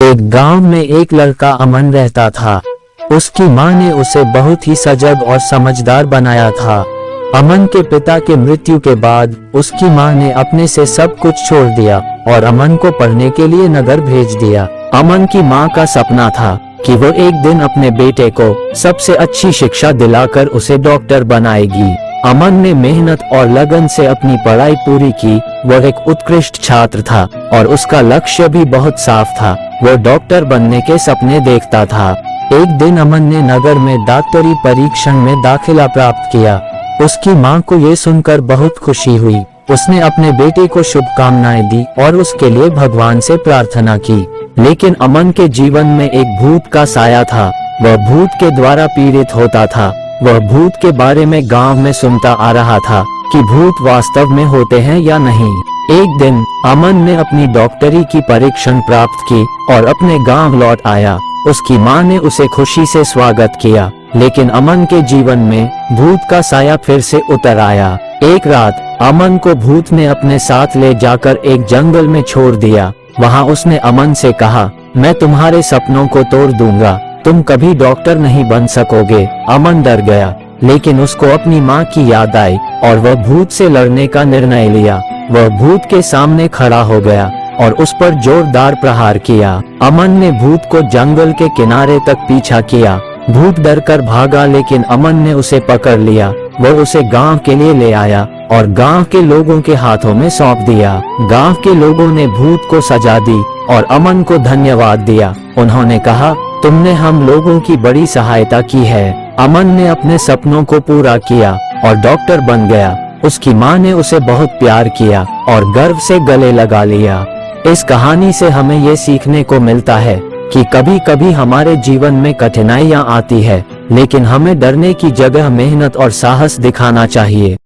एक गांव में एक लड़का अमन रहता था। उसकी माँ ने उसे बहुत ही सजग और समझदार बनाया था। अमन के पिता के मृत्यु के बाद उसकी माँ ने अपने से सब कुछ छोड़ दिया और अमन को पढ़ने के लिए नगर भेज दिया। अमन की माँ का सपना था कि वो एक दिन अपने बेटे को सबसे अच्छी शिक्षा दिलाकर उसे डॉक्टर बनाएगी। अमन ने मेहनत और लगन से अपनी पढ़ाई पूरी की। वह एक उत्कृष्ट छात्र था और उसका लक्ष्य भी बहुत साफ था। वो डॉक्टर बनने के सपने देखता था। एक दिन अमन ने नगर में डॉक्टरी परीक्षण में दाखिला प्राप्त किया। उसकी माँ को ये सुनकर बहुत खुशी हुई। उसने अपने बेटे को शुभकामनाएं दी और उसके लिए भगवान से प्रार्थना की। लेकिन अमन के जीवन में एक भूत का साया था। वह भूत के द्वारा पीड़ित होता था। वह भूत के बारे में गांव में सुनता आ रहा था कि भूत वास्तव में होते हैं या नहीं। एक दिन अमन ने अपनी डॉक्टरी की परीक्षण प्राप्त की और अपने गांव लौट आया। उसकी माँ ने उसे खुशी से स्वागत किया, लेकिन अमन के जीवन में भूत का साया फिर से उतर आया। एक रात अमन को भूत ने अपने साथ ले जाकर एक जंगल में छोड़ दिया। वहाँ उसने अमन से कहा, मैं तुम्हारे सपनों को तोड़ दूंगा, तुम कभी डॉक्टर नहीं बन सकोगे। अमन डर गया, लेकिन उसको अपनी माँ की याद आई और वह भूत से लड़ने का निर्णय लिया। वह भूत के सामने खड़ा हो गया और उस पर जोरदार प्रहार किया। अमन ने भूत को जंगल के किनारे तक पीछा किया। भूत डरकर भागा, लेकिन अमन ने उसे पकड़ लिया। वह उसे गांव के लिए ले आया और गांव के लोगों के हाथों में सौंप दिया। गांव के लोगों ने भूत को सजा दी और अमन को धन्यवाद दिया। उन्होंने कहा, तुमने हम लोगों की बड़ी सहायता की है। अमन ने अपने सपनों को पूरा किया और डॉक्टर बन गया। उसकी माँ ने उसे बहुत प्यार किया और गर्व से गले लगा लिया। इस कहानी से हमें ये सीखने को मिलता है कि कभी कभी हमारे जीवन में कठिनाइयाँ आती है, लेकिन हमें डरने की जगह मेहनत और साहस दिखाना चाहिए।